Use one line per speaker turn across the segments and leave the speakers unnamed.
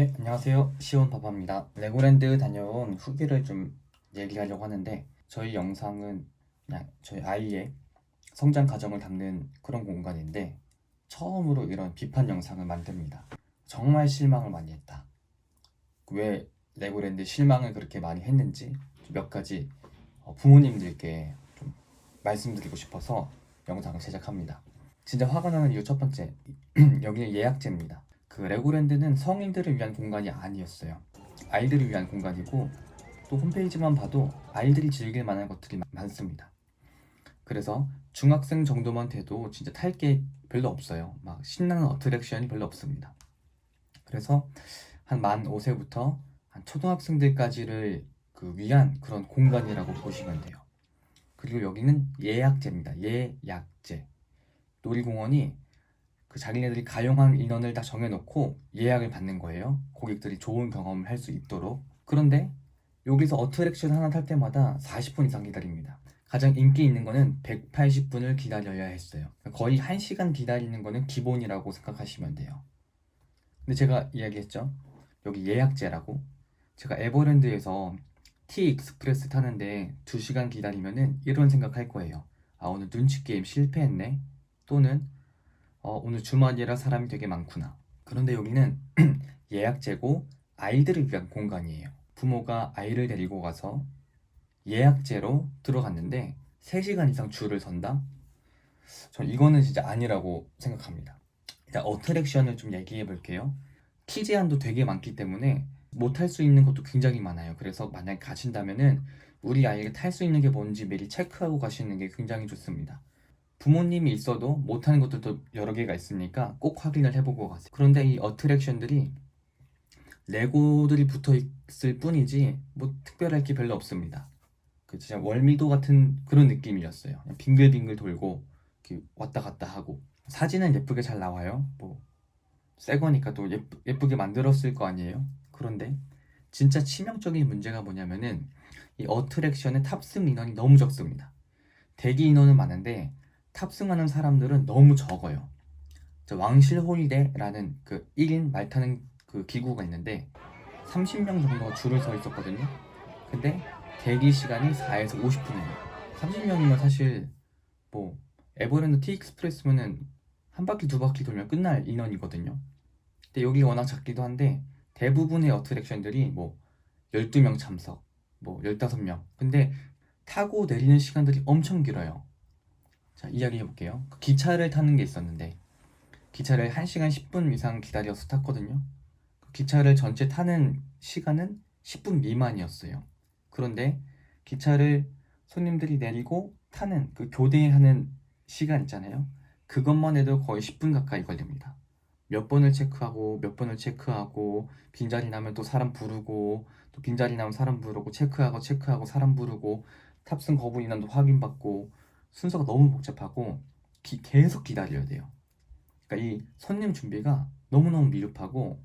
네, 안녕하세요. 시온바바입니다. 레고랜드 다녀온 후기를 좀 얘기하려고 하는데, 저희 영상은 그냥 저희 아이의 성장 과정을 담는 그런 공간인데, 처음으로 이런 비판 영상을 만듭니다. 정말 실망을 많이 했다. 왜 레고랜드 실망을 그렇게 많이 했는지 몇 가지 부모님들께 좀 말씀드리고 싶어서 영상을 제작합니다. 진짜 화가 나는 이유 첫 번째, 여기는 예약제입니다. 그 레고랜드는 성인들을 위한 공간이 아니었어요. 아이들을 위한 공간이고, 또 홈페이지만 봐도 아이들이 즐길 만한 것들이 많습니다. 그래서 중학생 정도만 돼도 진짜 탈 게 별로 없어요. 막 신나는 어트랙션이 별로 없습니다. 그래서 한 만 5세부터 한 초등학생들까지를 위한 그런 공간이라고 보시면 돼요. 그리고 여기는 예약제입니다. 예약제. 놀이공원이 자기네들이 가용한 인원을 다 정해놓고 예약을 받는 거예요. 고객들이 좋은 경험을 할 수 있도록. 그런데 여기서 어트랙션 하나 탈 때마다 40분 이상 기다립니다. 가장 인기 있는 거는 180분을 기다려야 했어요. 거의 1시간 기다리는 거는 기본이라고 생각하시면 돼요. 근데 제가 이야기했죠. 여기 예약제라고. 제가 에버랜드에서 T 익스프레스 타는데 2시간 기다리면은 이런 생각할 거예요. 아, 오늘 눈치 게임 실패했네. 또는 오늘 주말이라 사람이 되게 많구나. 그런데 여기는 예약제고 아이들을 위한 공간이에요. 부모가 아이를 데리고 가서 예약제로 들어갔는데 3시간 이상 줄을 선다? 전 이거는 진짜 아니라고 생각합니다. 일단 어트랙션을 좀 얘기해 볼게요. 키 제한도 되게 많기 때문에 못 탈 수 있는 것도 굉장히 많아요. 그래서 만약에 가신다면은 우리 아이가 탈 수 있는 게 뭔지 미리 체크하고 가시는 게 굉장히 좋습니다. 부모님이 있어도 못하는 것들도 여러 개가 있으니까 꼭 확인을 해보고 가세요. 그런데 이 어트랙션들이 레고들이 붙어 있을 뿐이지 뭐 특별할 게 별로 없습니다. 진짜 월미도 같은 그런 느낌이었어요. 그냥 빙글빙글 돌고 이렇게 왔다 갔다 하고 사진은 예쁘게 잘 나와요. 뭐 새 거니까 또 예쁘게 만들었을 거 아니에요. 그런데 진짜 치명적인 문제가 뭐냐면은 이 어트랙션의 탑승 인원이 너무 적습니다. 대기 인원은 많은데 탑승하는 사람들은 너무 적어요. 왕실 홀리데이라는 1인 말 타는 기구가 있는데 30명 정도가 줄을 서 있었거든요. 근데 대기 시간이 4에서 50분이에요. 30명이면 사실 뭐 에버랜드 T 익스프레스면은 한 바퀴 두 바퀴 돌면 끝날 인원이거든요. 근데 여기 워낙 작기도 한데 대부분의 어트랙션들이 뭐 12명 참석, 뭐 15명. 근데 타고 내리는 시간들이 엄청 길어요. 자, 이야기해 볼게요. 기차를 타는 게 있었는데 기차를 1시간 10분 이상 기다려서 탔거든요. 기차를 전체 타는 시간은 10분 미만이었어요. 그런데 기차를 손님들이 내리고 타는 교대하는 시간 있잖아요. 그것만 해도 거의 10분 가까이 걸립니다. 몇 번을 체크하고 몇 번을 체크하고 빈자리 나면 또 사람 부르고 또 빈자리 나면 사람 부르고 체크하고 사람 부르고 탑승 거부 인원도 확인받고 순서가 너무 복잡하고 계속 기다려야 돼요. 그러니까 이 손님 준비가 너무너무 미흡하고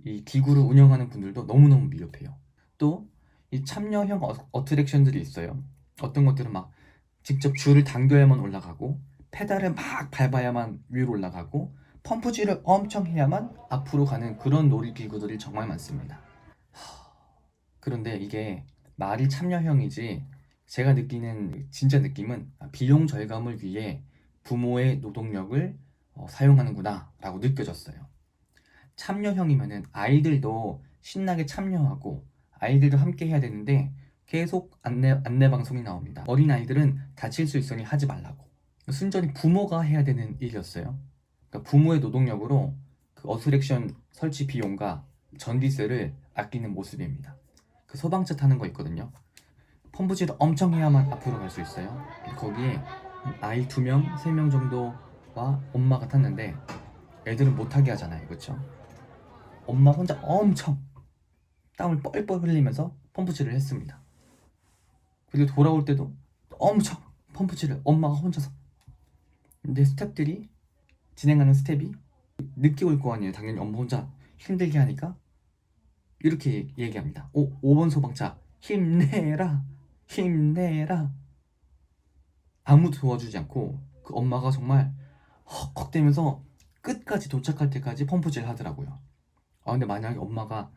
이 기구를 운영하는 분들도 너무너무 미흡해요. 또 이 참여형 어트랙션들이 있어요. 어떤 것들은 막 직접 줄을 당겨야만 올라가고 페달을 막 밟아야만 위로 올라가고 펌프질을 엄청 해야만 앞으로 가는 그런 놀이기구들이 정말 많습니다. 그런데 이게 말이 참여형이지 제가 느끼는 진짜 느낌은 비용 절감을 위해 부모의 노동력을 사용하는구나 라고 느껴졌어요. 참여형이면은 아이들도 신나게 참여하고 아이들도 함께 해야 되는데 계속 안내 방송이 나옵니다. 어린아이들은 다칠 수 있으니 하지 말라고. 순전히 부모가 해야 되는 일이었어요. 그러니까 부모의 노동력으로 어트랙션 설치 비용과 전기세를 아끼는 모습입니다. 소방차 타는 거 있거든요. 펌프질을 엄청 해야만 앞으로 갈 수 있어요. 거기에 아이 2명, 3명 정도와 엄마가 탔는데 애들은 못하게 하잖아요. 그렇죠? 엄마 혼자 엄청 땀을 뻘뻘 흘리면서 펌프질을 했습니다. 그리고 돌아올 때도 엄청 펌프질을 엄마가 혼자서. 근데 스태프들이 진행하는 스텝이 늦게 올 거 아니에요. 당연히 엄마 혼자 힘들게 하니까 이렇게 얘기합니다. 5번 소방차 힘내라 힘내라. 아무도 도와주지 않고 엄마가 정말 헉헉대면서 끝까지 도착할 때까지 펌프질 하더라고요. 근데 만약에 엄마가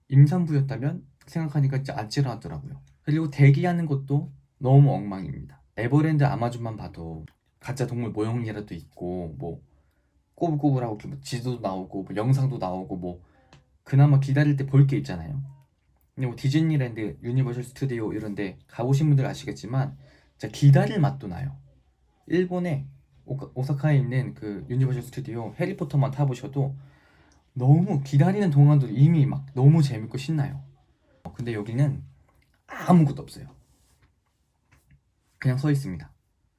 임산부였다면 생각하니까 진짜 아찔하더라고요. 그리고 대기하는 것도 너무 엉망입니다. 에버랜드 아마존만 봐도 가짜 동물 모형이라도 있고 뭐 꼬불꼬불하고 이렇게 뭐 지도도 나오고 뭐 영상도 나오고 뭐 그나마 기다릴 때 볼 게 있잖아요. 근데 뭐 디즈니랜드, 유니버셜 스튜디오 이런데 가보신 분들 아시겠지만 진짜 기다릴 맛도 나요. 일본의 오사카에 있는 그 유니버셜 스튜디오 해리포터만 타보셔도 너무 기다리는 동안도 이미 막 너무 재밌고 신나요. 근데 여기는 아무것도 없어요. 그냥 서 있습니다.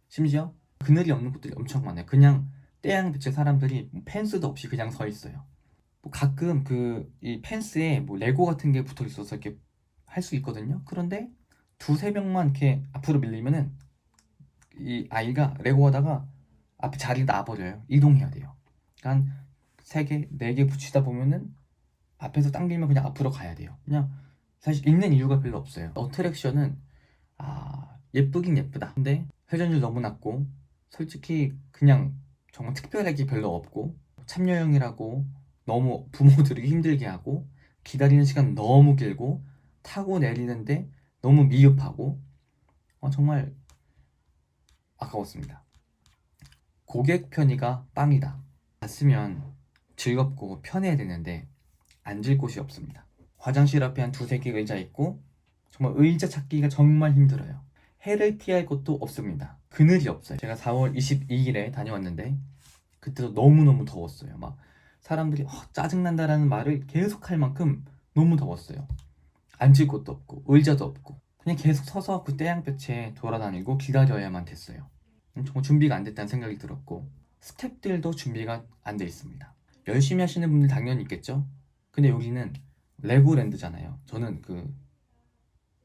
심지어 그늘이 없는 곳들이 엄청 많아요. 그냥 떼양볕에 사람들이 뭐 펜스도 없이 그냥 서 있어요. 뭐 가끔 그 이 펜스에 뭐 레고 같은 게 붙어 있어서 이렇게 할 수 있거든요. 그런데 두세 명만 이렇게 앞으로 밀리면은 이 아이가 레고 하다가 앞에 자리를 놔버려요. 이동해야 돼요. 그러니까 세 개, 네 개 붙이다 보면은 앞에서 당기면 그냥 앞으로 가야 돼요. 그냥 사실 있는 이유가 별로 없어요. 어트랙션은 예쁘긴 예쁘다. 근데 회전율 너무 낮고 솔직히 그냥 정말 특별할 게 별로 없고 참여형이라고 너무 부모들이 힘들게 하고 기다리는 시간 너무 길고 타고 내리는데 너무 미흡하고 정말 아까웠습니다. 고객 편의가 빵이다. 갔으면 즐겁고 편해야 되는데 앉을 곳이 없습니다. 화장실 앞에 한 두세 개 의자 있고 정말 의자 찾기가 정말 힘들어요. 해를 피할 곳도 없습니다. 그늘이 없어요. 제가 4월 22일에 다녀왔는데 그때도 너무너무 더웠어요. 막 사람들이 짜증난다라는 말을 계속 할 만큼 너무 더웠어요. 앉을 곳도 없고 의자도 없고 그냥 계속 서서 그 태양볕에 돌아다니고 기다려야만 됐어요. 정말 준비가 안 됐다는 생각이 들었고 스태프들도 준비가 안 돼 있습니다. 열심히 하시는 분들 당연히 있겠죠. 근데 여기는 레고랜드잖아요. 저는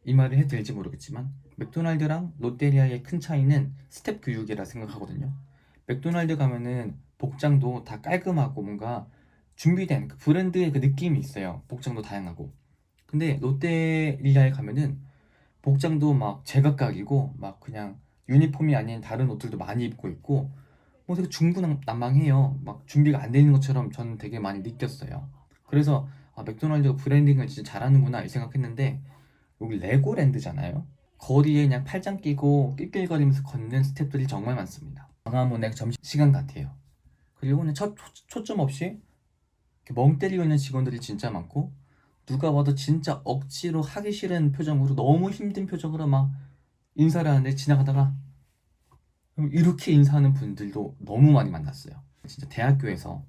이 말을 해도 될지 모르겠지만 맥도날드랑 롯데리아의 큰 차이는 스텝 교육이라 생각하거든요. 맥도날드 가면은 복장도 다 깔끔하고 뭔가 준비된 그 브랜드의 그 느낌이 있어요. 복장도 다양하고. 근데 롯데리아에 가면은 복장도 막 제각각이고 막 그냥 유니폼이 아닌 다른 옷들도 많이 입고 있고 뭐 되게 중구난방해요. 막 준비가 안 돼 있는 것처럼 저는 되게 많이 느꼈어요. 그래서 맥도날드가 브랜딩을 진짜 잘하는구나 이 생각했는데 여기 레고랜드잖아요. 거리에 그냥 팔짱 끼고 낄낄거리면서 걷는 스태프들이 정말 많습니다. 광화문의 점심시간 같아요. 그리고 그냥 초점 없이 이렇게 멍 때리고 있는 직원들이 진짜 많고 누가 봐도 진짜 억지로 하기 싫은 표정으로 너무 힘든 표정으로 막 인사를 하는데 지나가다가 이렇게 인사하는 분들도 너무 많이 만났어요. 진짜 대학교에서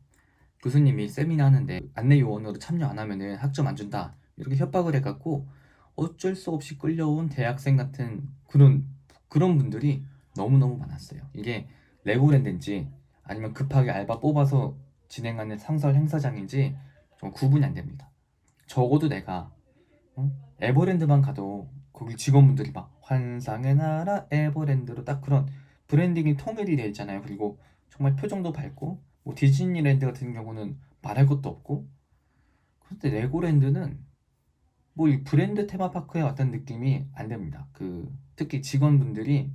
교수님이 세미나 하는데 안내 요원으로 참여 안 하면은 학점 안 준다 이렇게 협박을 해갖고 어쩔 수 없이 끌려온 대학생 같은 그런 분들이 너무너무 많았어요. 이게 레고랜드인지 아니면 급하게 알바 뽑아서 진행하는 상설 행사장인지 좀 구분이 안 됩니다. 적어도 내가 에버랜드만 가도 거기 직원분들이 막 환상의 나라 에버랜드로 딱 그런 브랜딩이 통일이 되어 있잖아요. 그리고 정말 표정도 밝고 뭐 디즈니랜드 같은 경우는 말할 것도 없고 그런데 레고랜드는 뭐 이 브랜드 테마파크에 왔다는 느낌이 안 됩니다. 특히 직원분들이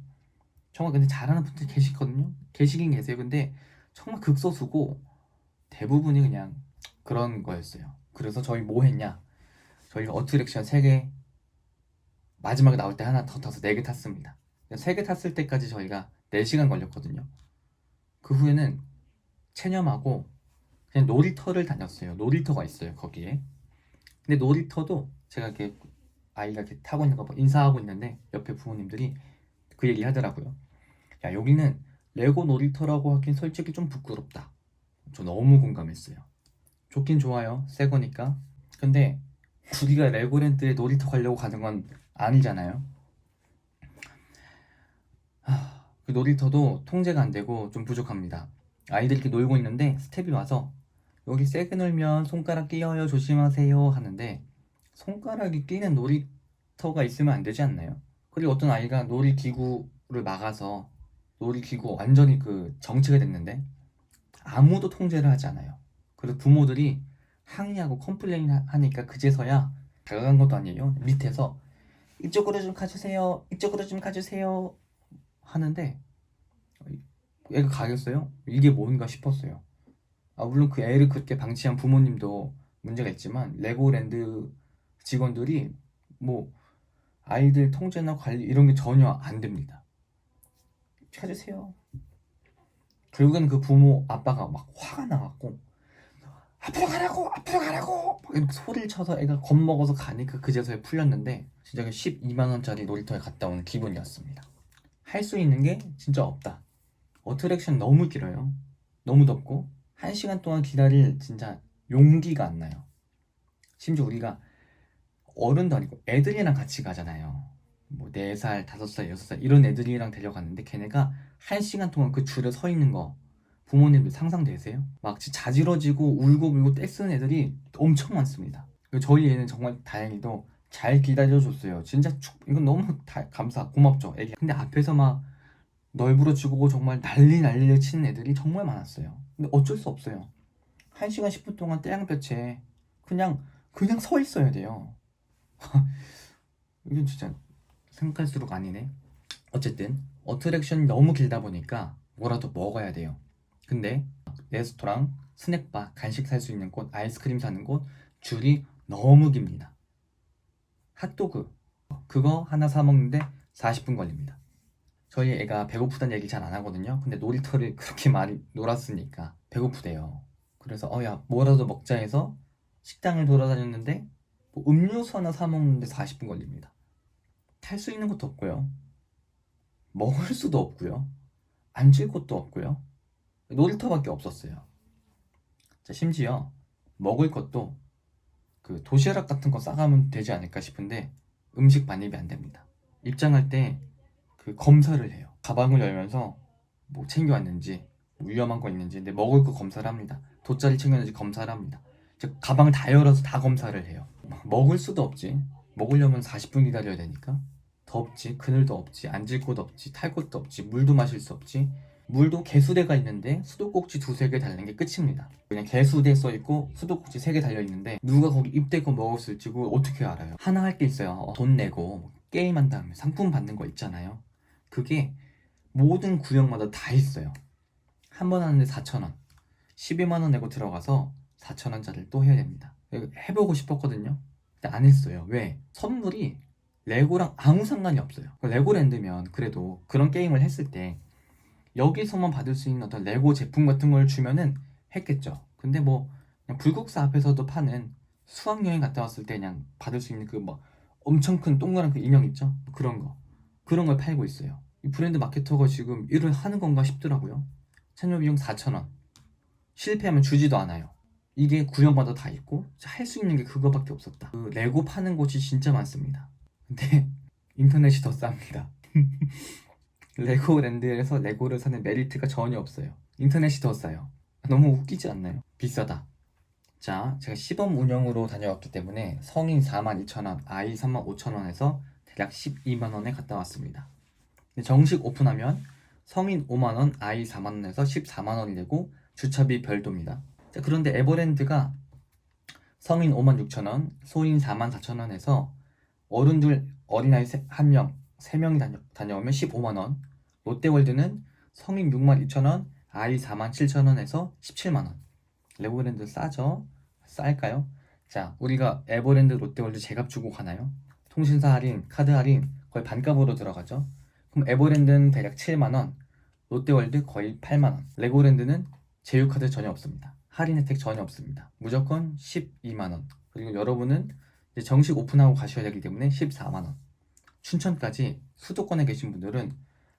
정말 근데 잘하는 분들 계시거든요. 계시긴 계세요. 근데 정말 극소수고 대부분이 그냥 그런 거였어요. 그래서 저희 뭐 했냐? 저희가 어트랙션 3개 마지막에 나올 때 하나 더 타서 4개 탔습니다. 3개 탔을 때까지 저희가 4시간 걸렸거든요. 그 후에는 체념하고 그냥 놀이터를 다녔어요. 놀이터가 있어요, 거기에. 근데 놀이터도 제가 이렇게 아이가 이렇게 타고 있는 거 인사하고 있는데 옆에 부모님들이 그 얘기 하더라고요. 야, 여기는 레고 놀이터라고 하긴 솔직히 좀 부끄럽다. 저 너무 공감했어요. 좋긴 좋아요. 새 거니까. 근데 우리가 레고랜드에 놀이터 가려고 가는 건 아니잖아요. 그 놀이터도 통제가 안 되고 좀 부족합니다. 아이들이 이렇게 놀고 있는데 스텝이 와서 여기 세게 놀면 손가락 끼어요 조심하세요 하는데 손가락이 끼는 놀이터가 있으면 안 되지 않나요? 그리고 어떤 아이가 놀이기구를 막아서 놀이기구 완전히 정체가 됐는데 아무도 통제를 하지 않아요. 그래서 부모들이 항의하고 컴플레인 하니까 그제서야 다가간 것도 아니에요. 밑에서 이쪽으로 좀 가주세요. 이쪽으로 좀 가주세요. 하는데 애가 가겠어요? 이게 뭔가 싶었어요. 물론 그 애를 그렇게 방치한 부모님도 문제가 있지만 레고랜드 직원들이 뭐 아이들 통제나 관리 이런 게 전혀 안 됩니다. 찾으세요. 결국엔 그 부모 아빠가 막 화가 나갖고 앞으로 가라고 앞으로 가라고 막 이렇게 소리를 쳐서 애가 겁먹어서 가니까 그제서야 풀렸는데 진짜 12만 원짜리 놀이터에 갔다 온 기분이었습니다. 할 수 있는 게 진짜 없다. 어트랙션 너무 길어요. 너무 덥고 1시간 동안 기다릴 진짜 용기가 안 나요. 심지어 우리가 어른도 아니고 애들이랑 같이 가잖아요. 뭐 4살, 5살, 6살 이런 애들이랑 데려갔는데 걔네가 1시간 동안 그 줄에 서 있는 거 부모님들 상상되세요? 막 진짜 자지러지고 울고 떼쓰는 애들이 엄청 많습니다. 저희 애는 정말 다행히도 잘 기다려줬어요. 진짜 이건 너무 고맙죠. 애기. 근데 앞에서 막 널브러지고 정말 난리를 치는 애들이 정말 많았어요. 근데 어쩔 수 없어요. 1시간 10분 동안 떼양볕에 그냥 서 있어야 돼요. 이건 진짜 생각할수록 아니네. 어쨌든 어트랙션이 너무 길다 보니까 뭐라도 먹어야 돼요. 근데 레스토랑, 스낵바, 간식 살 수 있는 곳, 아이스크림 사는 곳 줄이 너무 깁니다. 핫도그 그거 하나 사 먹는데 40분 걸립니다. 저희 애가 배고프다는 얘기 잘 안 하거든요. 근데 놀이터를 그렇게 많이 놀았으니까 배고프대요. 그래서 야 뭐라도 먹자 해서 식당을 돌아다녔는데 뭐 음료수 하나 사 먹는데 40분 걸립니다. 탈 수 있는 것도 없고요. 먹을 수도 없고요. 앉을 곳도 없고요. 놀이터밖에 없었어요. 자, 심지어 먹을 것도 그 도시락 같은 거 싸가면 되지 않을까 싶은데 음식 반입이 안 됩니다. 입장할 때 그 검사를 해요. 가방을 열면서 뭐 챙겨왔는지 뭐 위험한 거 있는지 근데 먹을 거 검사를 합니다. 돗자리 챙겼는지 검사를 합니다. 즉 가방을 다 열어서 다 검사를 해요. 먹을 수도 없지. 먹으려면 40분 기다려야 되니까. 덥지, 그늘도 없지, 앉을 곳 없지, 탈 곳도 없지, 물도 마실 수 없지. 물도 개수대가 있는데 수도꼭지 2-3개 달린 게 끝입니다. 그냥 개수대 써있고 수도꼭지 3개 달려있는데 누가 거기 입대고 먹었을지 그걸 어떻게 알아요? 하나 할 게 있어요. 돈 내고 게임한 다음에 상품 받는 거 있잖아요. 그게 모든 구역마다 다 있어요. 한 번 하는데 4,000원 12만 원 내고 들어가서 4,000원짜리를 또 해야 됩니다. 해보고 싶었거든요. 근데 안 했어요. 왜? 선물이 레고랑 아무 상관이 없어요. 레고랜드면 그래도 그런 게임을 했을 때 여기서만 받을 수 있는 어떤 레고 제품 같은 걸 주면은 했겠죠. 근데 뭐 그냥 불국사 앞에서도 파는 수학여행 갔다 왔을 때 그냥 받을 수 있는 그 뭐 엄청 큰 동그란 그 인형 있죠? 그런 걸 팔고 있어요. 이 브랜드 마케터가 지금 일을 하는 건가 싶더라고요. 참여 비용 4,000원. 실패하면 주지도 않아요. 이게 구역마다 다 있고 할 수 있는 게 그거밖에 없었다. 그 레고 파는 곳이 진짜 많습니다. 근데 인터넷이 더 쌉니다. 레고랜드에서 레고를 사는 메리트가 전혀 없어요. 인터넷이 더 싸요. 너무 웃기지 않나요? 비싸다. 자, 제가 시범 운영으로 다녀왔기 때문에 성인 42,000원, 아이 35,000원에서 대략 12만원에 갔다 왔습니다. 정식 오픈하면 성인 5만원, 아이 4만원에서 14만원이 되고 주차비 별도입니다. 자, 그런데 에버랜드가 성인 56,000원, 소인 44,000원에서 어른들 어린아이 1명, 3명이 다녀오면 15만원, 롯데월드는 성인 62,000원, 아이 47,000원에서 17만원. 레고랜드 싸죠? 쌀까요? 자, 우리가 에버랜드, 롯데월드 제값 주고 가나요? 통신사 할인, 카드 할인 거의 반값으로 들어가죠. 그럼 에버랜드는 대략 7만원, 롯데월드 거의 8만원, 레고랜드는 제휴카드 전혀 없습니다. 할인 혜택 전혀 없습니다. 무조건 12만원. 그리고 여러분은 이제 정식 오픈하고 가셔야 되기 때문에 14만원. 춘천까지 수도권에 계신 분들은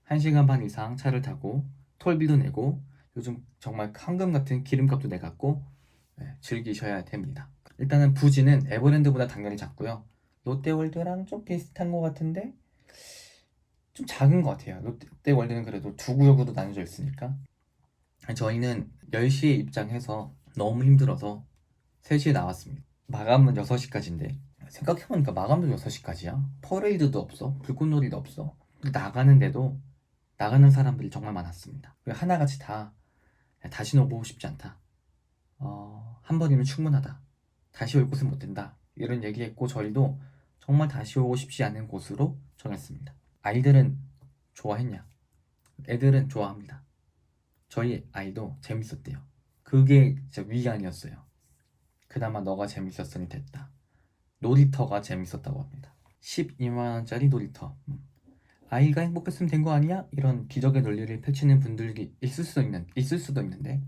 1시간 반 이상 차를 타고 톨비도 내고 요즘 정말 황금 같은 기름값도 내갖고 즐기셔야 됩니다. 일단은 부지는 에버랜드보다 당연히 작고요. 롯데월드랑 좀 비슷한 것 같은데 좀 작은 것 같아요. 롯데월드는 그래도 두 구역으로 나눠져 있으니까. 저희는 10시에 입장해서 너무 힘들어서 3시에 나왔습니다. 마감은 6시까지인데 생각해보니까 마감도 6시까지야? 퍼레이드도 없어? 불꽃놀이도 없어? 나가는데도 나가는 사람들이 정말 많았습니다. 하나같이 다 다시는 오고 싶지 않다. 한 번이면 충분하다. 다시 올 곳은 못 된다. 이런 얘기했고 저희도 정말 다시 오고 싶지 않은 곳으로 정했습니다. 아이들은 좋아했냐? 애들은 좋아합니다. 저희 아이도 재밌었대요. 그게 진짜 위안이었어요. 그나마 너가 재밌었으니 됐다. 놀이터가 재밌었다고 합니다. 12만원짜리 놀이터. 아이가 행복했으면 된 거 아니야? 이런 기적의 논리를 펼치는 분들이 있을 수도 있는데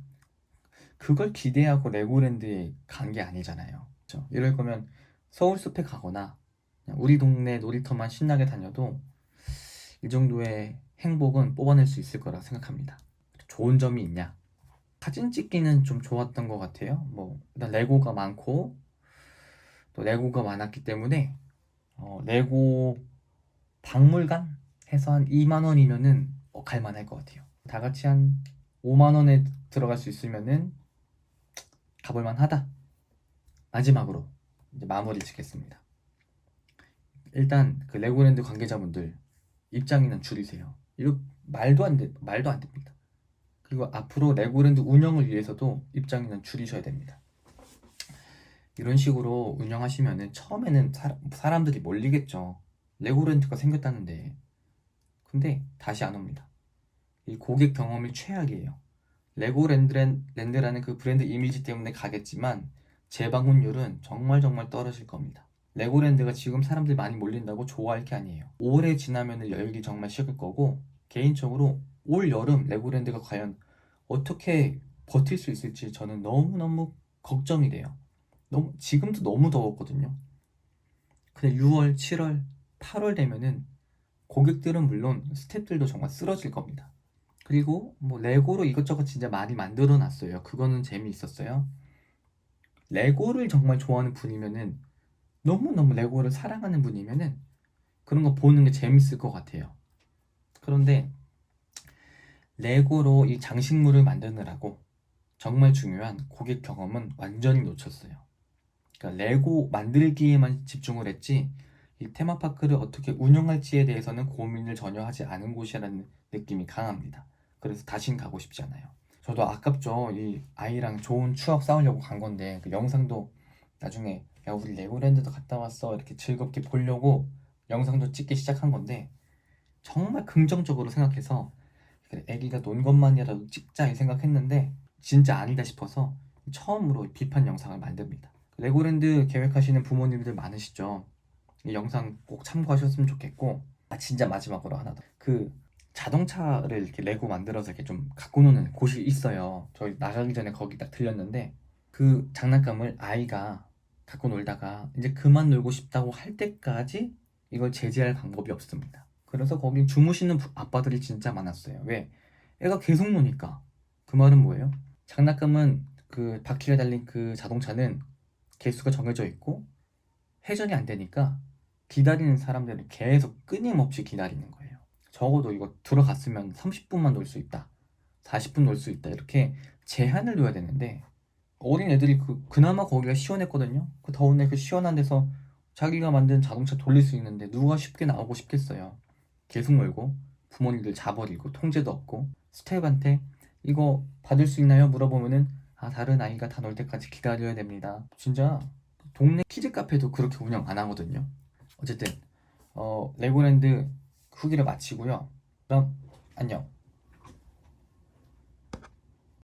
그걸 기대하고 레고랜드에 간 게 아니잖아요. 그렇죠? 이럴 거면 서울숲에 가거나 그냥 우리 동네 놀이터만 신나게 다녀도 이 정도의 행복은 뽑아낼 수 있을 거라 생각합니다. 좋은 점이 있냐? 사진 찍기는 좀 좋았던 것 같아요. 뭐 일단 레고가 많고 또 레고가 많았기 때문에 레고 박물관 해서 한 2만 원이면은 갈만할 것 같아요. 다 같이 한 5만 원에 들어갈 수 있으면은 가볼만 하다. 마지막으로 이제 마무리 짓겠습니다. 일단 그 레고랜드 관계자분들 입장인은 줄이세요. 이거 말도 안 됩니다. 그리고 앞으로 레고랜드 운영을 위해서도 입장인은 줄이셔야 됩니다. 이런 식으로 운영하시면은 처음에는 사람들이 몰리겠죠. 레고랜드가 생겼다는데. 근데 다시 안 옵니다. 이 고객 경험이 최악이에요. 레고랜드라는 그 브랜드 이미지 때문에 가겠지만 재방문율은 정말 떨어질 겁니다. 레고랜드가 지금 사람들이 많이 몰린다고 좋아할 게 아니에요. 오래 지나면 열기 정말 식을 거고 개인적으로 올 여름 레고랜드가 과연 어떻게 버틸 수 있을지 저는 너무너무 걱정이 돼요. 지금도 너무 더웠거든요. 근데 6월, 7월, 8월 되면은 고객들은 물론 스태프들도 정말 쓰러질 겁니다. 그리고 뭐 레고로 이것저것 진짜 많이 만들어 놨어요. 그거는 재미있었어요. 레고를 정말 좋아하는 분이면은 너무너무 레고를 사랑하는 분이면은 그런 거 보는 게 재밌을 것 같아요. 그런데 레고로 이 장식물을 만드느라고 정말 중요한 고객 경험은 완전히 놓쳤어요. 그러니까 레고 만들기에만 집중을 했지 이 테마파크를 어떻게 운영할지에 대해서는 고민을 전혀 하지 않은 곳이라는 느낌이 강합니다. 그래서 다신 가고 싶지 않아요. 저도 아깝죠. 이 아이랑 좋은 추억 쌓으려고 간 건데 그 영상도 나중에 야 우리 레고랜드도 갔다 왔어 이렇게 즐겁게 보려고 영상도 찍기 시작한 건데 정말 긍정적으로 생각해서 그래, 애기가 논 것만이라도 찍자 이 생각했는데 진짜 아니다 싶어서 처음으로 비판 영상을 만듭니다. 레고랜드 계획하시는 부모님들 많으시죠? 이 영상 꼭 참고하셨으면 좋겠고 진짜 마지막으로 하나 더. 그 자동차를 이렇게 레고 만들어서 이렇게 좀 갖고 노는 곳이 있어요. 저희 나가기 전에 거기 딱 들렸는데 그 장난감을 아이가 갖고 놀다가 이제 그만 놀고 싶다고 할 때까지 이걸 제재할 방법이 없습니다. 그래서 거기 주무시는 아빠들이 진짜 많았어요. 왜? 애가 계속 노니까. 그 말은 뭐예요? 장난감은 그 바퀴가 달린 그 자동차는 개수가 정해져 있고 회전이 안 되니까 기다리는 사람들은 계속 끊임없이 기다리는 거예요. 적어도 이거 들어갔으면 30분만 놀 수 있다. 40분 놀 수 있다. 이렇게 제한을 둬야 되는데 어린 애들이 그나마 거기가 시원했거든요. 그 더운 그 시원한 데서 자기가 만든 자동차 돌릴 수 있는데 누가 쉽게 나오고 싶겠어요. 계속 놀고 부모님들 자버리고 통제도 없고 스텝한테 이거 받을 수 있나요? 물어보면은 다른 아이가 다 놀 때까지 기다려야 됩니다. 진짜 동네 키즈 카페도 그렇게 운영 안 하거든요. 어쨌든 레고랜드 후기를 마치고요. 그럼 안녕.